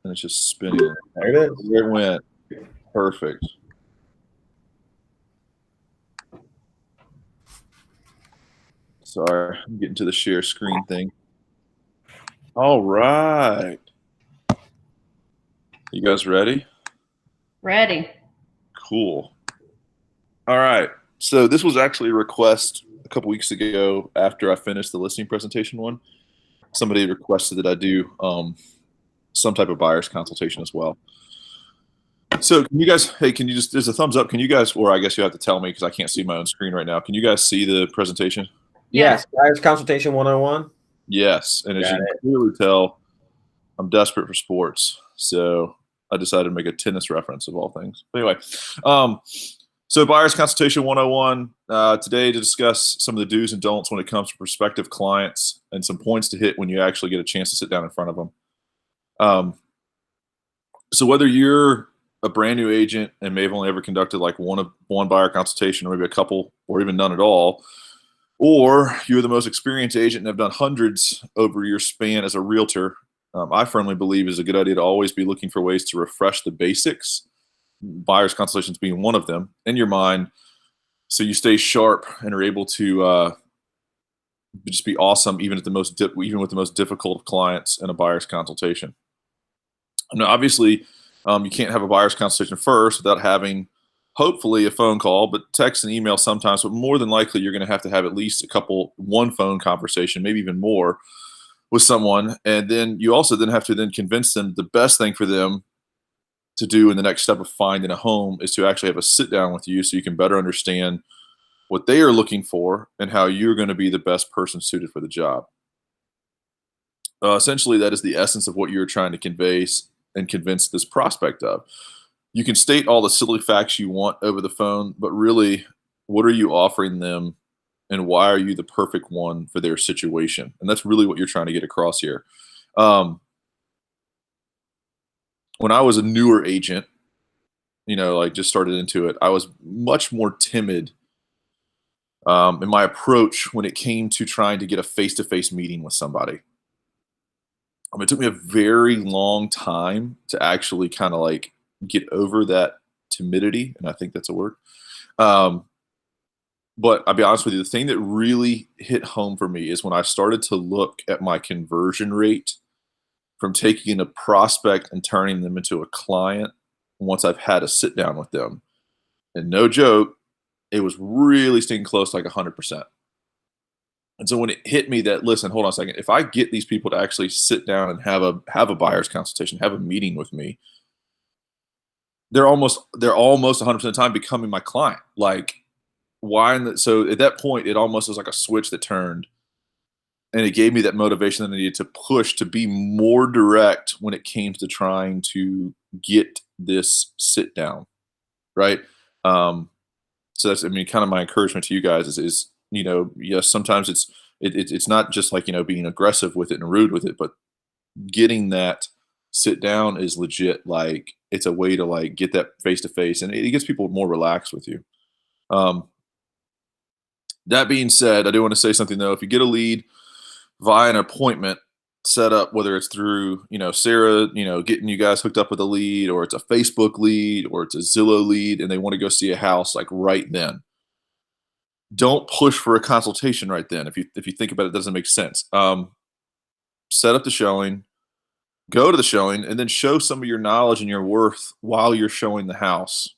and it's just spinning. There it is. There it went. Perfect. Sorry, I'm getting to the share screen thing. All right. You guys ready? Ready. Cool. All right. So this was actually a request a couple weeks ago after I finished the listing presentation one. Somebody requested that I do some type of buyer's consultation as well. So can you guys, hey, can you just, there's a thumbs up. Can you guys, or I guess you have to tell me because I can't see my own screen right now. Can you guys see the presentation? Yes. Buyer's Consultation 101. Yes. And as you can clearly tell, I'm desperate for sports. So I decided to make a tennis reference of all things. But anyway, so Buyer's Consultation 101, today to discuss some of the do's and don'ts when it comes to prospective clients and some points to hit when you actually get a chance to sit down in front of them. So whether you're a brand new agent and may have only ever conducted like one buyer consultation or maybe a couple or even none at all, or you're the most experienced agent and have done hundreds over your span as a realtor, I firmly believe is a good idea to always be looking for ways to refresh the basics, buyer's consultations being one of them, in your mind, so you stay sharp and are able to just be awesome even with the most difficult of clients in a buyer's consultation. Now, obviously, you can't have a buyer's consultation first without having, hopefully, a phone call, but text and email sometimes. But more than likely, you're going to have at least one phone conversation, maybe even more, with someone. And then you also then have to then convince them the best thing for them to do in the next step of finding a home is to actually have a sit down with you so you can better understand what they are looking for and how you're going to be the best person suited for the job. Essentially, that is the essence of what you're trying to convey and convince this prospect of. You can state all the silly facts you want over the phone, but really, what are you offering them and why are you the perfect one for their situation? And that's really what you're trying to get across here. When I was a newer agent, like just started into it, I was much more timid in my approach when it came to trying to get a face-to-face meeting with somebody. It took me a very long time to actually kind of like get over that timidity, and I think that's a word. But I'll be honest with you, the thing that really hit home for me is when I started to look at my conversion rate from taking a prospect and turning them into a client once I've had a sit down with them. And no joke, it was really sticking close to like 100%. And so when it hit me that, listen, hold on a second, if I get these people to actually sit down and have a buyer's consultation, have a meeting with me, they're almost 100% of the time becoming my client. Like, why? So at that point, it almost was like a switch that turned, and it gave me that motivation that I needed to push to be more direct when it came to trying to get this sit down, right? So that's, kind of my encouragement to you guys is yes, sometimes it's not just like being aggressive with it and rude with it, but getting that sit down is legit. Like, it's a way to like get that face to face, and it gets people more relaxed with you. That being said, I do want to say something though. If you get a lead via an appointment set up, whether it's through Sarah, getting you guys hooked up with a lead, or it's a Facebook lead, or it's a Zillow lead, and they want to go see a house like right then, don't push for a consultation right then. If you think about it, it doesn't make sense. Set up the showing, go to the showing, and then show some of your knowledge and your worth while you're showing the house.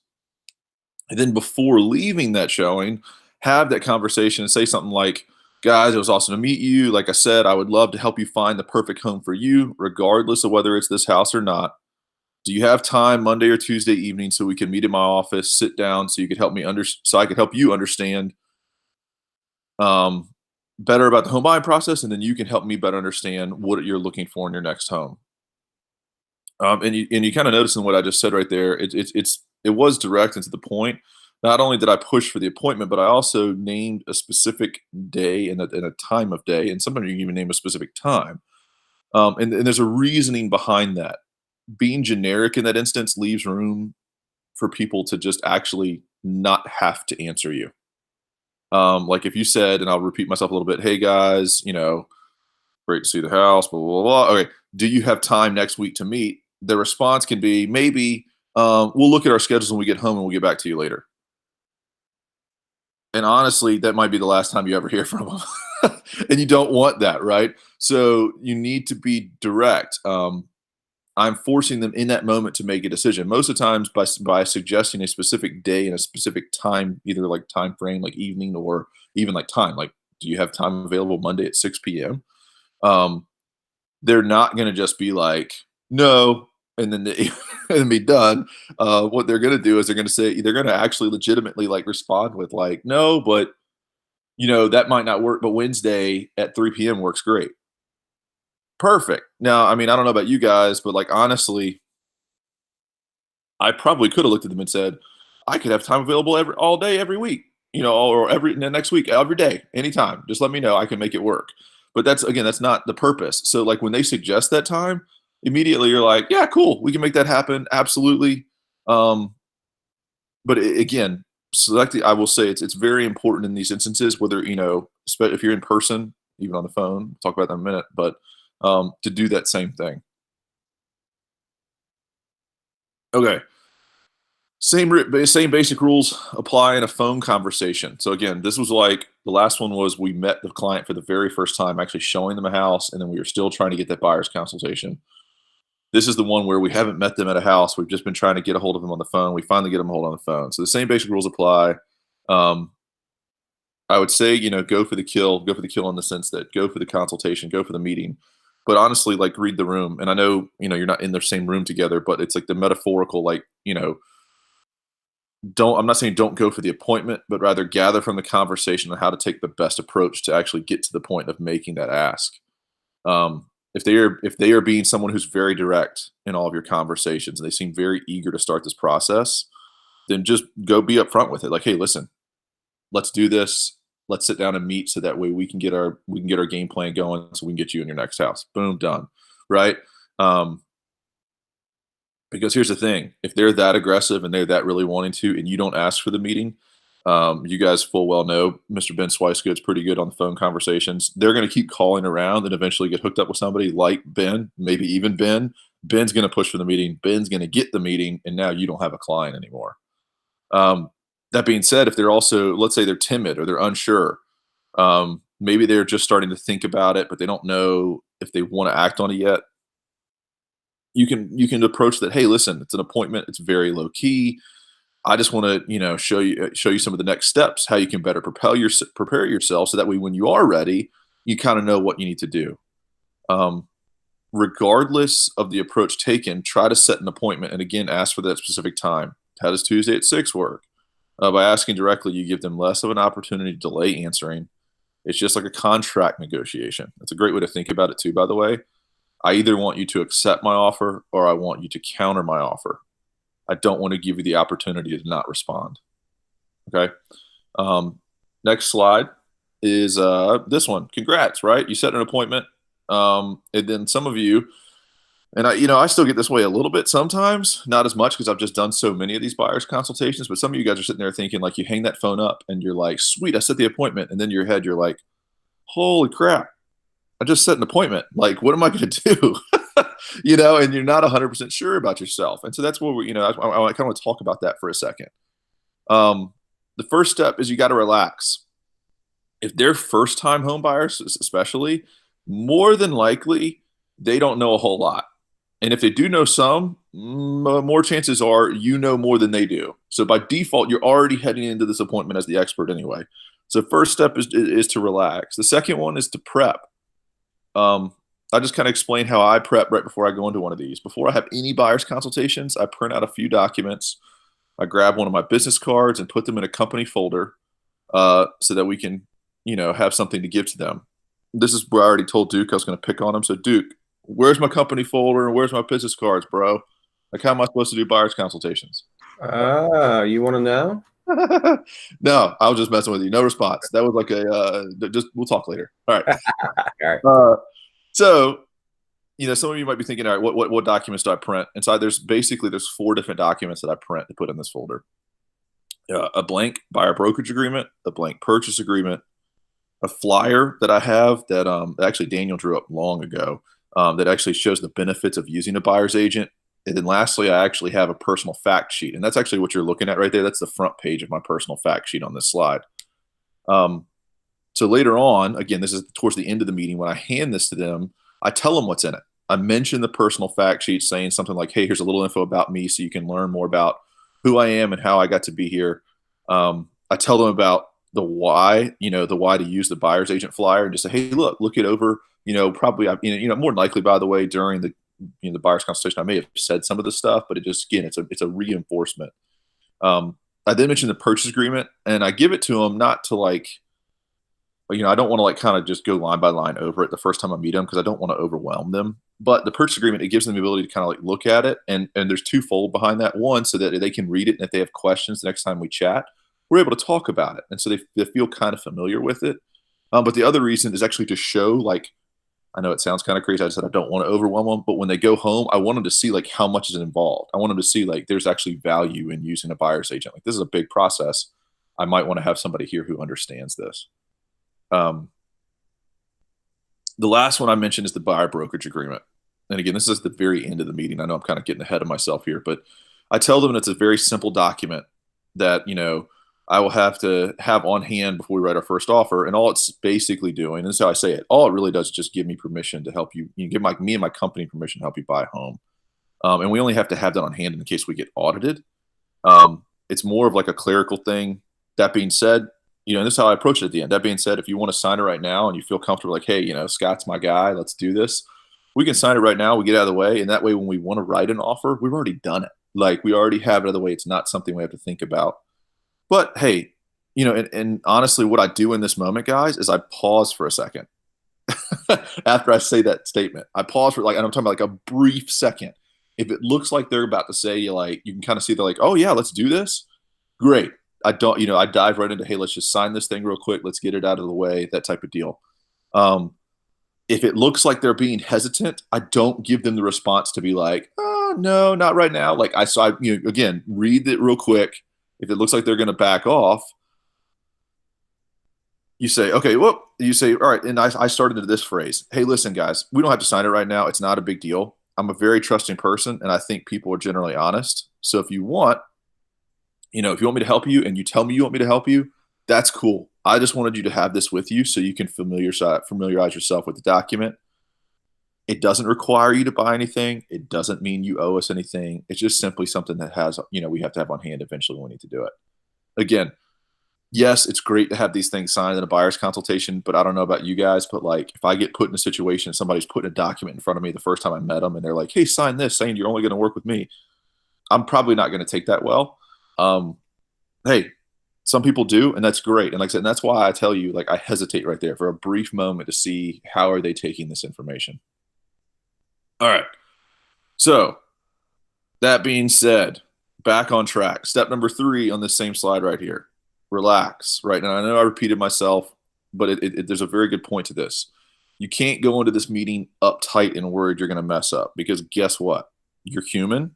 And then before leaving that showing, have that conversation and say something like, guys, it was awesome to meet you. Like I said, I would love to help you find the perfect home for you, regardless of whether it's this house or not. Do you have time Monday or Tuesday evening so we can meet in my office, sit down, so you could help me so I could help you understand better about the home buying process, and then you can help me better understand what you're looking for in your next home. And you kind of notice in what I just said right there, it was direct and to the point. Not only did I push for the appointment, but I also named a specific day and a time of day, and sometimes you can even name a specific time. And there's a reasoning behind that. Being generic in that instance leaves room for people to just actually not have to answer you. Like if you said, and I'll repeat myself a little bit, hey guys, great to see the house, blah, blah, blah. Okay, do you have time next week to meet? the response can be maybe we'll look at our schedules when we get home and we'll get back to you later. And honestly, that might be the last time you ever hear from them. And you don't want that, right? So you need to be direct. I'm forcing them in that moment to make a decision. Most of the times by suggesting a specific day and a specific time, either like time frame, like evening, or even like time. Like, do you have time available Monday at 6 p.m.? They're not going to just be like, no, and then and be done. What they're going to do is they're going to actually legitimately like respond with like, no, but that might not work, but Wednesday at 3 p.m. works great. Perfect. Now, I mean, I don't know about you guys, but like honestly, I probably could have looked at them and said, I could have time available all day, every week, or next week, every day, anytime. Just let me know. I can make it work. But that's not the purpose. So like when they suggest that time, immediately you're like, yeah, cool, we can make that happen, absolutely. But again, I will say it's very important in these instances, whether if you're in person, even on the phone. We'll talk about that in a minute, but to do that same thing. Okay. Same basic rules apply in a phone conversation. So again, this was like the last one was we met the client for the very first time, actually showing them a house, and then we were still trying to get that buyer's consultation. This is the one where we haven't met them at a house. We've just been trying to get a hold of them on the phone. We finally get them a hold on the phone. So the same basic rules apply. I would say, go for the kill in the sense that go for the consultation, go for the meeting. But honestly, like read the room. And I know, you're not in the same room together, but it's like the metaphorical, like, I'm not saying don't go for the appointment, but rather gather from the conversation on how to take the best approach to actually get to the point of making that ask. If they are being someone who's very direct in all of your conversations and they seem very eager to start this process, then just go be upfront with it. Like, hey, listen, let's do this. Let's sit down and meet so that way we can get our game plan going so we can get you in your next house. Boom, done. Right? Because here's the thing, if they're that aggressive and they're that really wanting to, and you don't ask for the meeting, you guys full well know Mr. Ben Swicegood's pretty good on the phone conversations. They're going to keep calling around and eventually get hooked up with somebody like Ben, maybe even Ben. Ben's going to push for the meeting. Ben's going to get the meeting, and now you don't have a client anymore. That being said, if they're also, let's say they're timid or they're unsure, maybe they're just starting to think about it, but they don't know if they want to act on it yet. You can approach that. Hey, listen, it's an appointment. It's very low key. I just want to, show you some of the next steps, how you can better prepare yourself, so that way when you are ready, you kind of know what you need to do. Regardless of the approach taken, try to set an appointment, and again, ask for that specific time. How does Tuesday at 6 work? By asking directly, you give them less of an opportunity to delay answering. It's just like a contract negotiation. That's a great way to think about it too, by the way. I either want you to accept my offer or I want you to counter my offer. I don't want to give you the opportunity to not respond. Okay. Next slide is this one. Congrats, right? You set an appointment. And then some of you, and I still get this way a little bit sometimes, not as much because I've just done so many of these buyers consultations, but some of you guys are sitting there thinking like you hang that phone up and you're like, sweet, I set the appointment. And then in your head, you're like, holy crap, I just set an appointment. Like, what am I going to do? And you're not 100% sure about yourself. And so that's where I kind of want to talk about that for a second. The first step is you got to relax. If they're first time home buyers, especially, more than likely, they don't know a whole lot. And if they do know some, more chances are you know more than they do. So by default, you're already heading into this appointment as the expert anyway. So first step is to relax. The second one is to prep. I just kind of explain how I prep right before I go into one of these. Before I have any buyer's consultations, I print out a few documents. I grab one of my business cards and put them in a company folder so that we can, have something to give to them. This is where I already told Duke I was going to pick on him. So Duke, where's my company folder and where's my business cards, bro? Like, how am I supposed to do buyer's consultations? You want to know? No, I was just messing with you. No response. That was like we'll talk later. All right. All right. So, some of you might be thinking, all right, what documents do I print? And so there's 4 different documents that I print to put in this folder. A blank buyer brokerage agreement, a blank purchase agreement, a flyer that I have that actually Daniel drew up long ago that actually shows the benefits of using a buyer's agent. And then lastly, I actually have a personal fact sheet. And that's actually what you're looking at right there. That's the front page of my personal fact sheet on this slide. So later on, again, this is towards the end of the meeting, when I hand this to them, I tell them what's in it. I mention the personal fact sheet saying something like, hey, here's a little info about me so you can learn more about who I am and how I got to be here. I tell them about the why, the why to use the buyer's agent flyer, and just say, hey, look it over, probably, more than likely, by the way, during the buyer's consultation, I may have said some of the stuff, but it just, again, it's a reinforcement. I then mentioned the purchase agreement, and I give it to them not to I don't want to kind of just go line by line over it the first time I meet them, because I don't want to overwhelm them. But the purchase agreement, it gives them the ability to kind of look at it, and there's twofold behind that. One, so that they can read it, and if they have questions the next time we chat, we're able to talk about it, and so they feel kind of familiar with it. But the other reason is actually to show, I know it sounds kind of crazy. I said I don't want to overwhelm them, but when they go home, I want them to see how much is involved. I want them to see there's actually value in using a buyer's agent. This is a big process. I might want to have somebody here who understands this. The last one I mentioned is the buyer brokerage agreement. And again, this is the very end of the meeting. I know I'm kind of getting ahead of myself here, but I tell them it's a very simple document that, I will have to have on hand before we write our first offer. And all it's basically doing, and this is how I say it, all it really does is just give me permission to help you, give me and my company permission to help you buy a home. And we only have to have that on hand in case we get audited. It's more of a clerical thing. That being said, and this is how I approach it at the end. That being said, if you want to sign it right now and you feel comfortable, hey, Scott's my guy, let's do this, we can sign it right now. We get out of the way. And that way, when we want to write an offer, we've already done it. We already have it out of the way. It's not something we have to think about. But hey, and honestly, what I do in this moment, guys, is I pause for a second after I say that statement. I pause for and I'm talking about a brief second. If it looks like they're about to say, you can kind of see they're oh yeah, let's do this. Great. I don't, I dive right into, hey, let's just sign this thing real quick. Let's get it out of the way, that type of deal. If it looks like they're being hesitant, I don't give them the response to be oh, no, not right now. Again, read it real quick. If it looks like they're going to back off, you say, okay, well, you say, all right. And I started into this phrase. Hey, listen, guys, we don't have to sign it right now. It's not a big deal. I'm a very trusting person, and I think people are generally honest. So if you want, if you want me to help you and you tell me you want me to help you, that's cool. I just wanted you to have this with you so you can familiarize yourself with the document. It doesn't require you to buy anything. It doesn't mean you owe us anything. It's just simply something that has, we have to have on hand eventually when we need to do it. Again, yes, it's great to have these things signed in a buyer's consultation, but I don't know about you guys, but if I get put in a situation, somebody's putting a document in front of me the first time I met them, and they're hey, sign this saying you're only going to work with me, I'm probably not going to take that well. Hey, some people do, and that's great. And like I said, and that's why I tell you, I hesitate right there for a brief moment to see how are they taking this information. All right. So that being said, back on track. Step number 3 on this same slide right here. Relax. Right now, I know I repeated myself, but there's a very good point to this. You can't go into this meeting uptight and worried you're going to mess up, because guess what? You're human.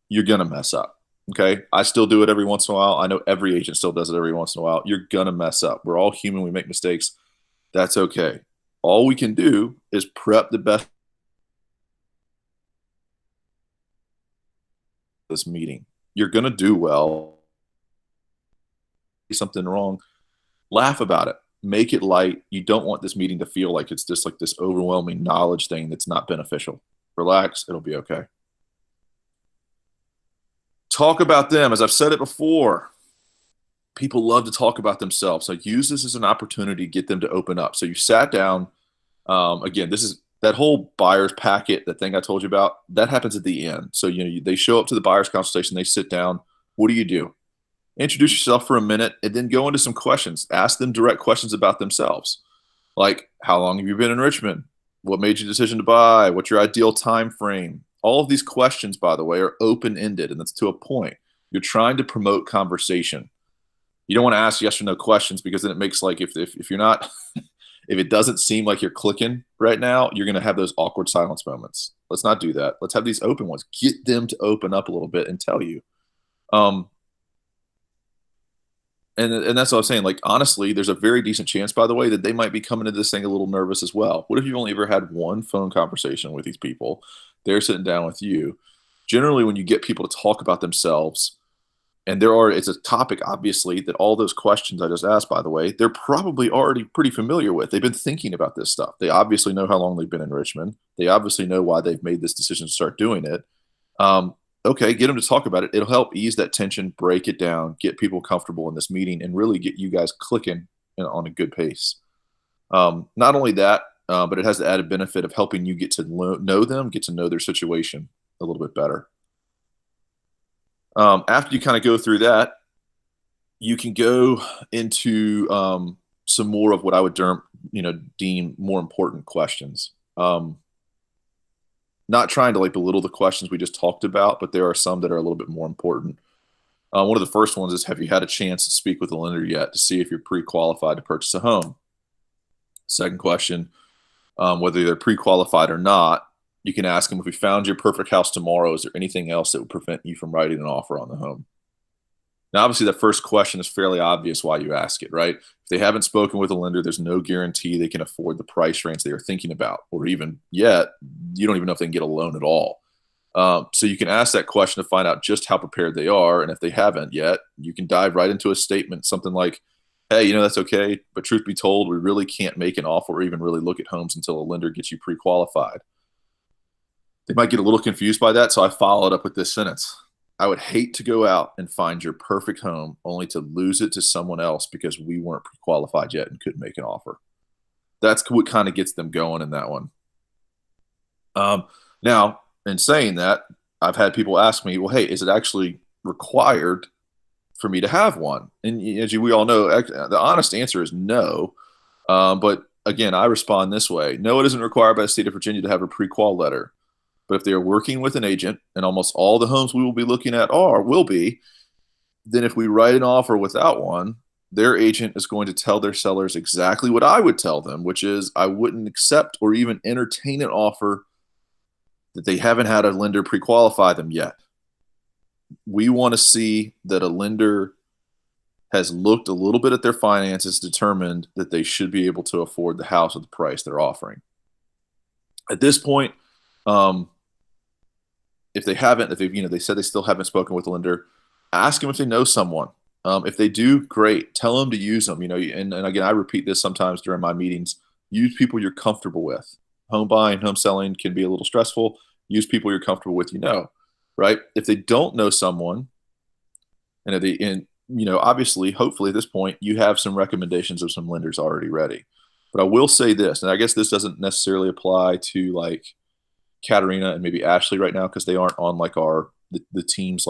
You're going to mess up. Okay. I still do it every once in a while. I know every agent still does it every once in a while. You're going to mess up. We're all human. We make mistakes. That's okay. All we can do is prep the best this meeting. You're going to do well. Something wrong, laugh about it. Make it light. You don't want this meeting to feel like it's just this overwhelming knowledge thing that's not beneficial. Relax. It'll be okay. Talk about them. As I've said it before, people love to talk about themselves. So use this as an opportunity to get them to open up. So you sat down. Again, this is that whole buyer's packet, that thing I told you about, that happens at the end. So, they show up to the buyer's consultation, they sit down. What do? Introduce yourself for a minute, and then go into some questions. Ask them direct questions about themselves. How long have you been in Richmond? What made your decision to buy? What's your ideal time frame? All of these questions, by the way, are open-ended, and that's to a point. You're trying to promote conversation. You don't want to ask yes or no questions, because then it makes if you're not if it doesn't seem like you're clicking right now, you're going to have those awkward silence moments. Let's not do that. Let's have these open ones. Get them to open up a little bit and tell you. And that's what I'm saying. Honestly, there's a very decent chance, by the way, that they might be coming into this thing a little nervous as well. What if you've only ever had one phone conversation with these people? They're sitting down with you. generally when you get people to talk about themselves, and it's a topic, obviously, that all those questions I just asked, by the way, they're probably already pretty familiar with. They've been thinking about this stuff. They obviously know how long they've been in Richmond. They obviously know why they've made this decision to start doing it. Okay, get them to talk about it. It'll help ease that tension, break it down, get people comfortable in this meeting, and really get you guys clicking on a good pace. Not only that, but it has the added benefit of helping you get to know them, get to know their situation a little bit better. After you kind of go through that, you can go into some more of what I would deem more important questions. Not trying to belittle the questions we just talked about, but there are some that are a little bit more important. One of the first ones is, have you had a chance to speak with a lender yet to see if you're pre-qualified to purchase a home? Second question, whether they're pre-qualified or not, you can ask them, if we found your perfect house tomorrow, is there anything else that would prevent you from writing an offer on the home? Now, obviously, that first question is fairly obvious why you ask it, right? If they haven't spoken with a lender, there's no guarantee they can afford the price range they are thinking about, or even yet, you don't even know if they can get a loan at all. So you can ask that question to find out just how prepared they are, and if they haven't yet, you can dive right into a statement, something like, hey, that's okay, but truth be told, we really can't make an offer or even really look at homes until a lender gets you pre-qualified. They might get a little confused by that, so I followed up with this sentence. I would hate to go out and find your perfect home only to lose it to someone else because we weren't pre-qualified yet and couldn't make an offer. That's what kind of gets them going in that one. Now, in saying that, I've had people ask me, well, hey, is it actually required for me to have one? And as we all know, the honest answer is no. But again, I respond this way. No, it isn't required by the state of Virginia to have a pre-qual letter. But if they are working with an agent, and almost all the homes we will be looking at will be, then if we write an offer without one, their agent is going to tell their sellers exactly what I would tell them, which is I wouldn't accept or even entertain an offer that they haven't had a lender pre-qualify them yet. We want to see that a lender has looked a little bit at their finances, determined that they should be able to afford the house at the price they're offering. At this point, if they haven't, if they said they still haven't spoken with a lender, ask them if they know someone. If they do, great. Tell them to use them. And again, I repeat this sometimes during my meetings. Use people you're comfortable with. Home buying, home selling can be a little stressful. Use people you're comfortable with. Right? If they don't know someone, obviously, hopefully at this point, you have some recommendations of some lenders already ready. But I will say this, and I guess this doesn't necessarily apply to Katarina and maybe Ashley right now because they aren't on the team's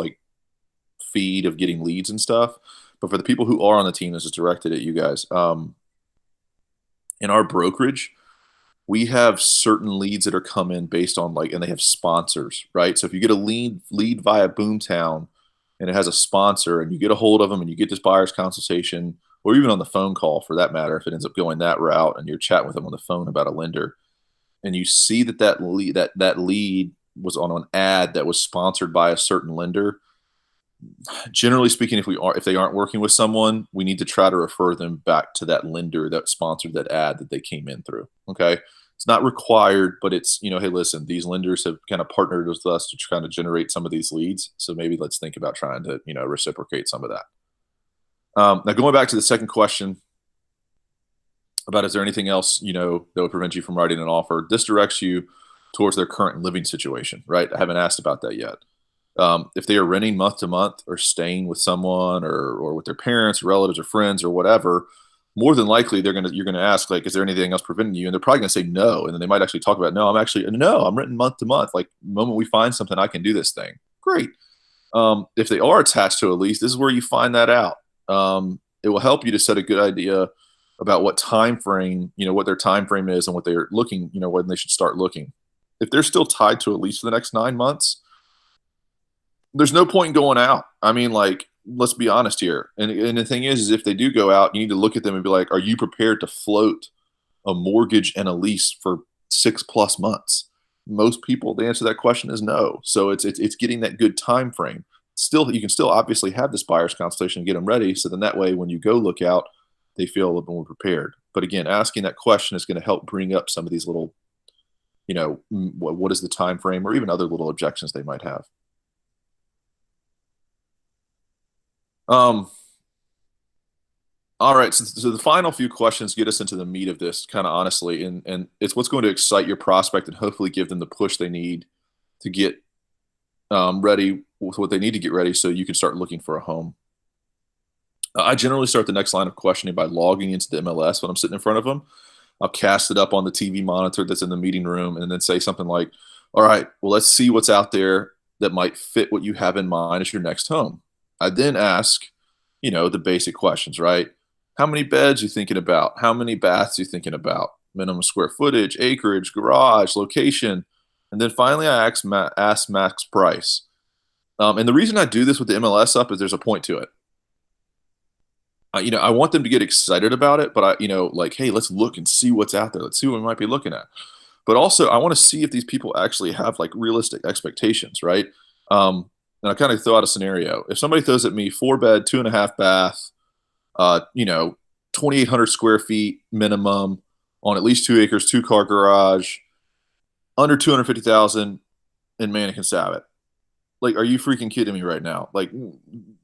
feed of getting leads and stuff. But for the people who are on the team, this is directed at you guys. In our brokerage, we have certain leads that are come in based on and they have sponsors, right? So if you get a lead via Boomtown and it has a sponsor and you get a hold of them and you get this buyer's consultation, or even on the phone call for that matter, if it ends up going that route and you're chatting with them on the phone about a lender, and you see that lead was on an ad that was sponsored by a certain lender, generally speaking, if they aren't working with someone, we need to try to refer them back to that lender that sponsored that ad that they came in through. Okay. It's not required, but it's, hey, listen, these lenders have kind of partnered with us to kind of generate some of these leads. So maybe let's think about trying to, reciprocate some of that. Now going back to the second question about, is there anything else, that would prevent you from writing an offer? This directs you towards their current living situation, right? I haven't asked about that yet. If they are renting month to month or staying with someone or with their parents, relatives, or friends or whatever, more than likely you're going to ask, is there anything else preventing you? And they're probably going to say no. And then they might actually talk about, no, I'm renting month to month. The moment we find something, I can do this thing. Great. If they are attached to a lease, this is where you find that out. It will help you to set a good idea about what time frame, what their time frame is and what they're looking, when they should start looking. If they're still tied to a lease for the next 9 months, there's no point in going out. Let's be honest here. And the thing is if they do go out, you need to look at them and be like, are you prepared to float a mortgage and a lease for 6+ months? Most people, the answer to that question is no. So it's getting that good time frame. Still, you can still obviously have this buyer's consultation and get them ready. So then that way, when you go look out, they feel a little more prepared. But again, asking that question is going to help bring up some of these little, what is the time frame, or even other little objections they might have. Um, all right. So the final few questions get us into the meat of this, kind of honestly, and it's what's going to excite your prospect and hopefully give them the push they need to get ready with what they need to get ready, so you can start looking for a home. I generally start the next line of questioning by logging into the MLS when I'm sitting in front of them. I'll cast it up on the TV monitor that's in the meeting room and then say something like, all right, well, let's see what's out there that might fit what you have in mind as your next home. I then ask, the basic questions, right? How many beds you thinking about? How many baths you thinking about? Minimum square footage, acreage, garage, location. And then finally, I ask max price. And the reason I do this with the MLS up is there's a point to it. I want them to get excited about it, but like, hey, let's look and see what's out there. Let's see what we might be looking at. But also, I want to see if these people actually have like realistic expectations, right? And I kind of throw out a scenario. If somebody throws at me 4-bed, 2.5-bath, 2,800 square feet minimum on at least 2 acres, 2-car garage, under 250,000 in Mannequin Sabbath. Like, are you freaking kidding me right now? Like,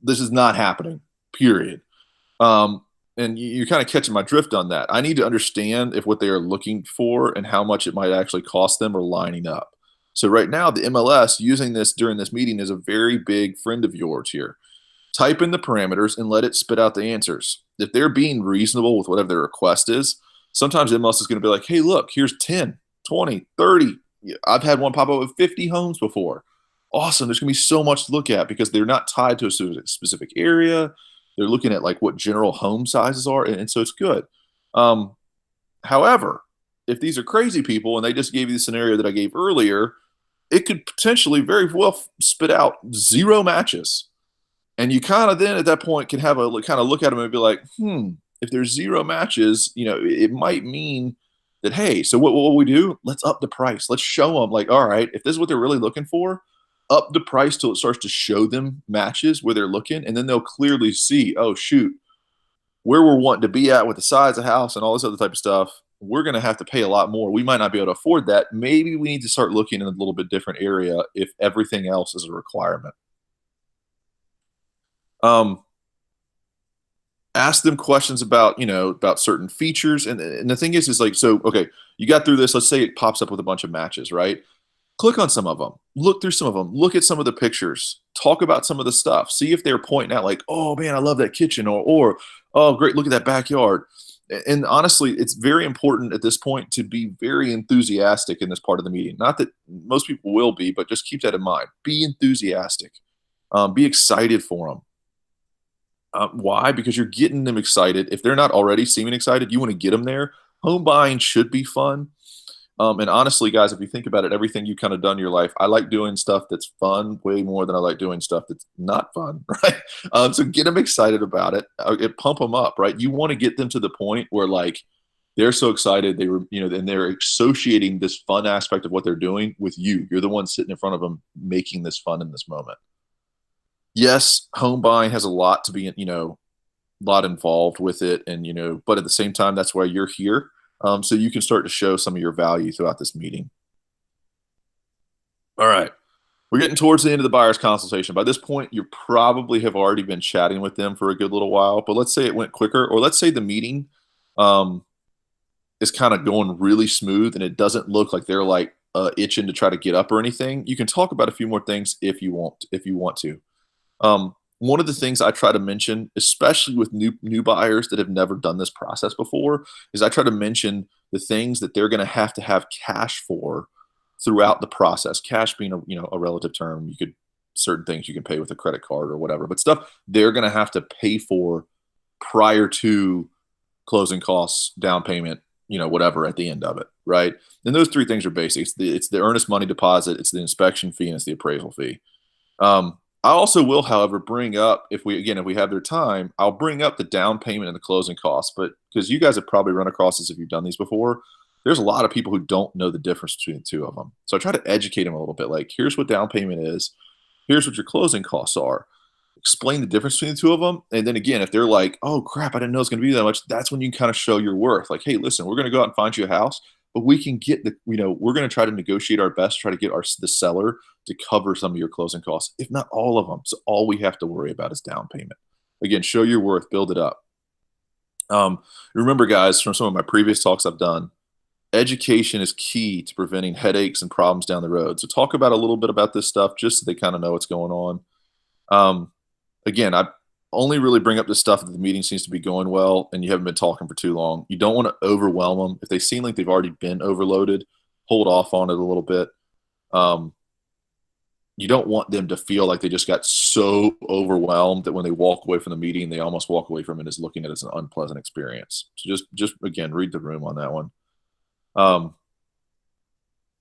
this is not happening, period. And you're kind of catching my drift on that. I need to understand if what they are looking for and how much it might actually cost them are lining up. So right now, the MLS using this during this meeting is a very big friend of yours here. Type in the parameters and let it spit out the answers. If they're being reasonable with whatever their request is, sometimes MLS is going to be like, hey, look, here's 10, 20, 30. I've had one pop up with 50 homes before. Awesome. There's going to be so much to look at because they're not tied to a specific area. They're looking at like what general home sizes are, and so it's good. However, if these are crazy people and they just gave you the scenario that I gave earlier, it could potentially very well spit out 0 matches. And you kind of then at that point can have a kind of look at them and be like, if there's 0 matches, it might mean that, hey, so what will we do? Let's up the price. Let's show them like, all right, if this is what they're really looking for, up the price till it starts to show them matches where they're looking, and then they'll clearly see, oh, shoot, where we're wanting to be at with the size of the house and all this other type of stuff, we're going to have to pay a lot more. We might not be able to afford that. Maybe we need to start looking in a little bit different area if everything else is a requirement. Ask them questions about, about certain features. And the thing is like, so, okay, you got through this. Let's say it pops up with a bunch of matches, right? Click on some of them, look through some of them, look at some of the pictures, talk about some of the stuff, see if they're pointing out like, oh man, I love that kitchen, or oh great, look at that backyard. And honestly, it's very important at this point to be very enthusiastic in this part of the meeting. Not that most people will be, but just keep that in mind. Be enthusiastic. Be excited for them. Why? Because you're getting them excited. If they're not already seeming excited, you want to get them there. Home buying should be fun. And honestly, guys, if you think about it, everything you've kind of done in your life, I like doing stuff that's fun way more than I like doing stuff that's not fun, right? So get them excited about it. Pump them up, right? You want to get them to the point where like they're so excited they were, and they're associating this fun aspect of what they're doing with you. You're the one sitting in front of them making this fun in this moment. Yes, home buying has a lot to be, a lot involved with it, and but at the same time, that's why you're here. So you can start to show some of your value throughout this meeting. All right. We're getting towards the end of the buyer's consultation. By this point, you probably have already been chatting with them for a good little while, but let's say it went quicker, or let's say the meeting is kind of going really smooth and it doesn't look like they're like itching to try to get up or anything. You can talk about a few more things if you want to. One of the things I try to mention, especially with new buyers that have never done this process before, is I try to mention the things that they're going to have cash for throughout the process. Cash being a relative term. You could certain things you can pay with a credit card or whatever, but stuff they're going to have to pay for prior to closing costs, down payment, whatever at the end of it, right? And those 3 things are basic. It's the earnest money deposit, it's the inspection fee, and it's the appraisal fee. I also will, however, bring up, if we have their time, I'll bring up the down payment and the closing costs. But because you guys have probably run across this if you've done these before, there's a lot of people who don't know the difference between the 2 of them. So I try to educate them a little bit. Like, here's what down payment is. Here's what your closing costs are. Explain the difference between the 2 of them. And then again, if they're like, oh, crap, I didn't know it's going to be that much, that's when you kind of show your worth. Like, hey, listen, we're going to go out and find you a house, but we can get we're going to try to negotiate our best, try to get the seller to cover some of your closing costs, if not all of them. So all we have to worry about is down payment. Again, show your worth, build it up. Remember, guys, from some of my previous talks I've done, education is key to preventing headaches and problems down the road. So talk about a little bit about this stuff just so they kind of know what's going on. Again, I only really bring up this stuff if the meeting seems to be going well and you haven't been talking for too long. You don't want to overwhelm them. If they seem like they've already been overloaded, hold off on it a little bit. You don't want them to feel like they just got so overwhelmed that when they walk away from the meeting, they almost walk away from it as looking at it as an unpleasant experience. So just again, read the room on that one.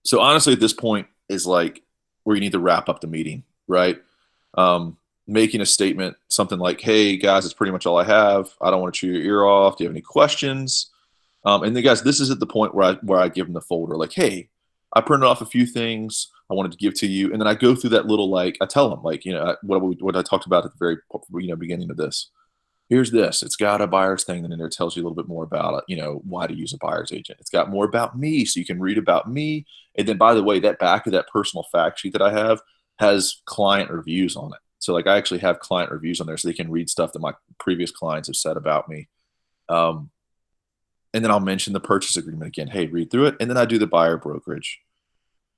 So honestly, at this point is like where you need to wrap up the meeting, right? Making a statement, something like, hey guys, it's pretty much all I have. I don't want to chew your ear off. Do you have any questions? And then guys, this is at the point where I give them the folder, like, hey, I printed off a few things I wanted to give to you. And then I go through that little, like, I tell them, like, what I talked about at the very, beginning of this. Here's this. It's got a buyer's thing, and then it tells you a little bit more about it, why to use a buyer's agent. It's got more about me, so you can read about me. And then, by the way, that back of that personal fact sheet that I have has client reviews on it. So, like, I actually have client reviews on there so they can read stuff that my previous clients have said about me. And then I'll mention the purchase agreement again. Hey, read through it. And then I do the buyer brokerage.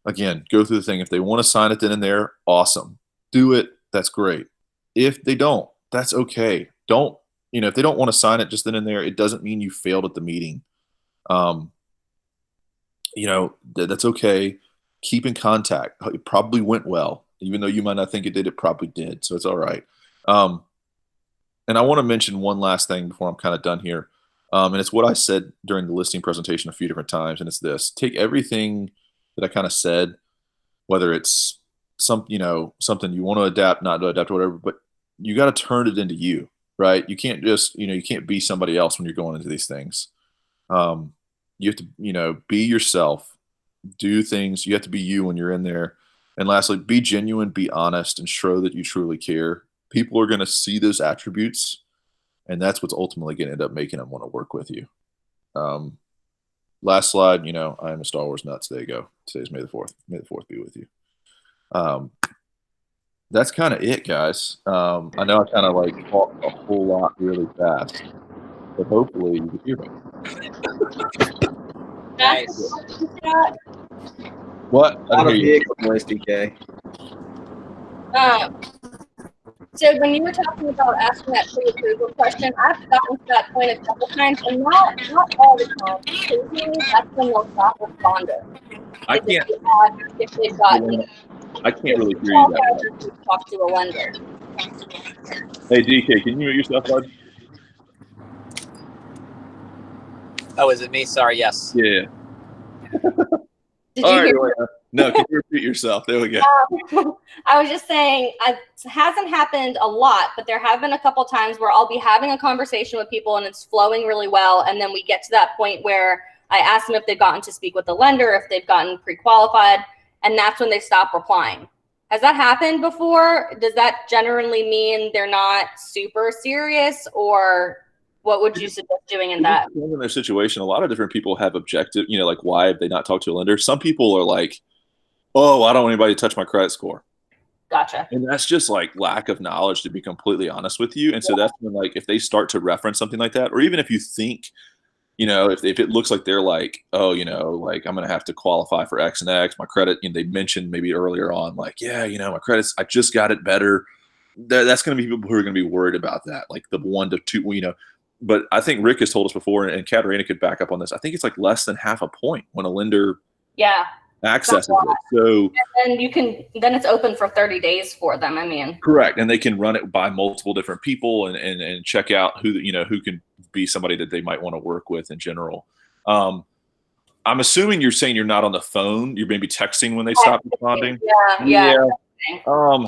Again, go through the thing. If they want to sign it then and there, awesome. Do it. That's great. If they don't, that's okay. If they don't want to sign it just then and there, it doesn't mean you failed at the meeting. That's okay. Keep in contact. It probably went well. Even though you might not think it did, it probably did. So it's all right. And I want to mention one last thing before I'm kind of done here. And it's what I said during the listing presentation a few different times. And it's this: take everything that I kind of said, whether it's something you want to adapt, not to adapt, or whatever, but you got to turn it into you, right? You can't just, you can't be somebody else when you're going into these things. You have to, be yourself, do things. You have to be you when you're in there. And lastly, be genuine, be honest, and show that you truly care. People are going to see those attributes, and that's what's ultimately going to end up making them want to work with you. Last slide, I am a Star Wars nuts. There you go. Today's May the 4th. May the 4th be with you. That's kind of it, guys. I know I kind of like talked a whole lot really fast, but hopefully you can hear me. Nice. What? A lot of vehicle noise, DK. So when you were talking about asking that pre-approval question, I've gotten to that point a couple times, and not all the time. Occasionally, that's when they'll stop responding. I can't. If they've gotten. I can't really hear you that well. Talk to a lender. Hey, DK, can you mute yourself, bud? Oh, is it me? Sorry, yes. Yeah. Did you hear? Right, no, can you repeat yourself? There we go. I was just saying, it hasn't happened a lot, but there have been a couple times where I'll be having a conversation with people and it's flowing really well. And then we get to that point where I ask them if they've gotten to speak with the lender, if they've gotten pre-qualified, and that's when they stop replying. Has that happened before? Does that generally mean they're not super serious, or what would you suggest doing in that? In their situation, a lot of different people have objective, like, why have they not talked to a lender? Some people are like, oh, I don't want anybody to touch my credit score. Gotcha. And that's just like lack of knowledge, to be completely honest with you. And so that's when, like, if they start to reference something like that, or even if you think, if it looks like they're like, oh, like, I'm going to have to qualify for X and X, my credit, they mentioned maybe earlier on, like, yeah, my credit's, I just got it better. That's going to be people who are going to be worried about that. Like the 1 to 2, but I think Rick has told us before, and Katarina could back up on this. I think it's like less than half a point when a lender accesses it. So then it's open for 30 days for them. I mean, correct. And they can run it by multiple different people and check out who can be somebody that they might want to work with in general. I'm assuming you're saying you're not on the phone. You're maybe texting when they stop responding. Yeah. I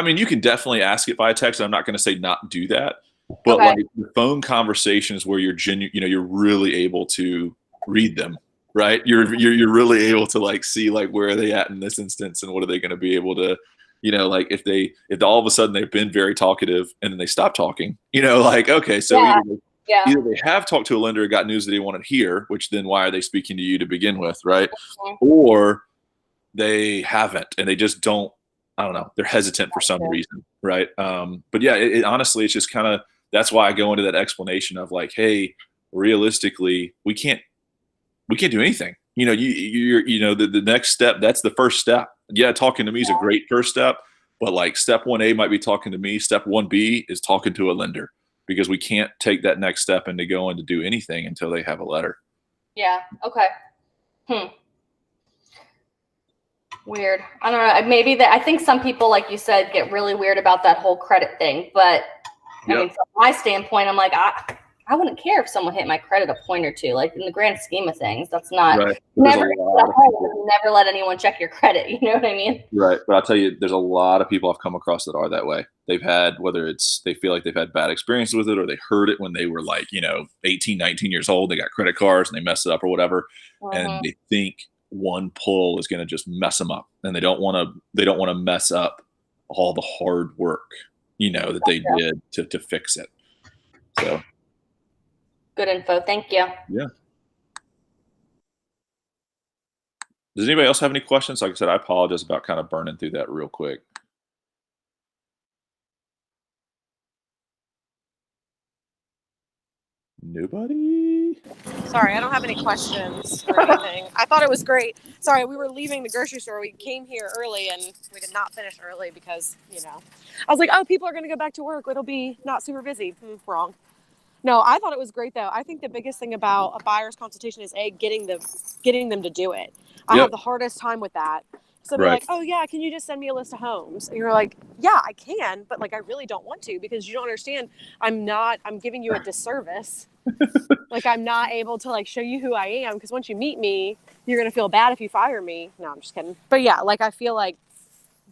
mean, you can definitely ask it by text. I'm not going to say not do that, but like the phone conversations where you're you're really able to read them, right? You're really able to like see like where are they at in this instance and what are they going to be able to, like if all of a sudden they've been very talkative and then they stop talking, like, okay, so either they have talked to a lender and got news that they want to hear, which then why are they speaking to you to begin with, right? Or they haven't and they just don't. I don't know. They're hesitant for some reason. right? But yeah, honestly, it's just kind of that's why I go into that explanation of like, hey, realistically, we can't do anything. The next step, that's the first step. Yeah, talking to me is a great first step, but like step 1A might be talking to me. Step 1B is talking to a lender because we can't take that next step into going to do anything until they have a letter. Yeah. Okay. Weird. I don't know. Maybe I think some people, like you said, get really weird about that whole credit thing. But I mean, from my standpoint, I'm like, I wouldn't care if someone hit my credit a point or two. Like in the grand scheme of things, that's not never let anyone check your credit. You know what I mean? Right. But I'll tell you, there's a lot of people I've come across that are that way. They've had, whether it's they feel like they've had bad experiences with it or they heard it when they were like, 18, 19 years old, they got credit cards and they messed it up or whatever. And they think one pull is going to just mess them up. And they don't want to mess up all the hard work, that they did to fix it. So good info. Thank you. Yeah. Does anybody else have any questions? Like I said, I apologize about kind of burning through that real quick. Nobody? Sorry, I don't have any questions or anything. I thought it was great. Sorry, we were leaving the grocery store. We came here early and we did not finish early because, I was like, oh, people are going to go back to work. It'll be not super busy. Wrong. No, I thought it was great, though. I think the biggest thing about a buyer's consultation is, getting them to do it. I have the hardest time with that. So they're like, oh, yeah, can you just send me a list of homes? And you're like, yeah, I can, but like I really don't want to because you don't understand. I'm giving you a disservice. Like I'm not able to like show you who I am because once you meet me, you're going to feel bad if you fire me. No, I'm just kidding. But yeah, like I feel like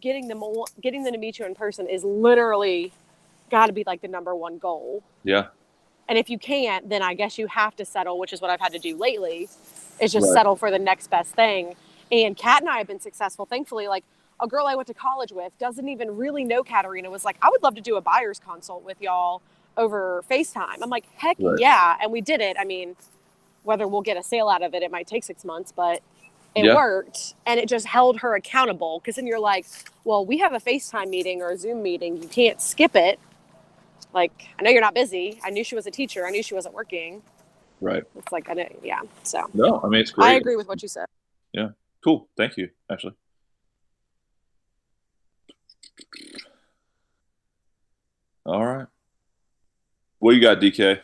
getting them to meet you in person is literally got to be like the number one goal. Yeah. And if you can't, then I guess you have to settle, which is what I've had to do lately, is just settle for the next best thing. And Kat and I have been successful. Thankfully, like a girl I went to college with doesn't even really know Katarina was like, I would love to do a buyer's consult with y'all over FaceTime. I'm like, heck yeah. And we did it. I mean, whether we'll get a sale out of it, it might take 6 months, but it worked. And it just held her accountable. Because then you're like, well, we have a FaceTime meeting or a Zoom meeting. You can't skip it. Like, I know you're not busy. I knew she was a teacher. I knew she wasn't working. Right. It's like, I know, yeah. So, no, I mean, it's great. I agree with what you said. Yeah. Cool. Thank you, Ashley. All right. What you got, DK?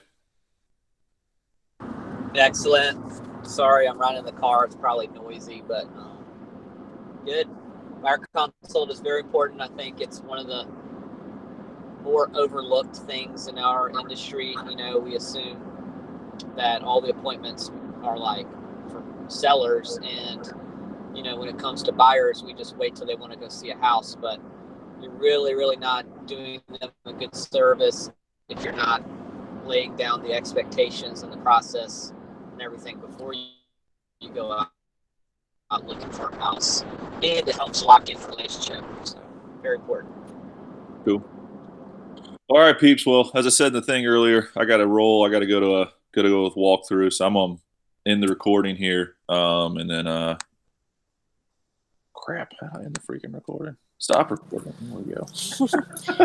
Excellent. Sorry, I'm running the car. It's probably noisy, but good. Buyer consult is very important. I think it's one of the more overlooked things in our industry. We assume that all the appointments are like for sellers, and when it comes to buyers, we just wait till they want to go see a house. But you're really not doing them a good service if you're not laying down the expectations and the process and everything before you go out looking for a house. And it helps lock in the relationship. So very important. Cool. All right, peeps. Well, as I said in the thing earlier, I got to roll. I got to go with walkthrough. So I'm on in the recording here. And then crap, how do I end the freaking recording? Stop recording. There we go.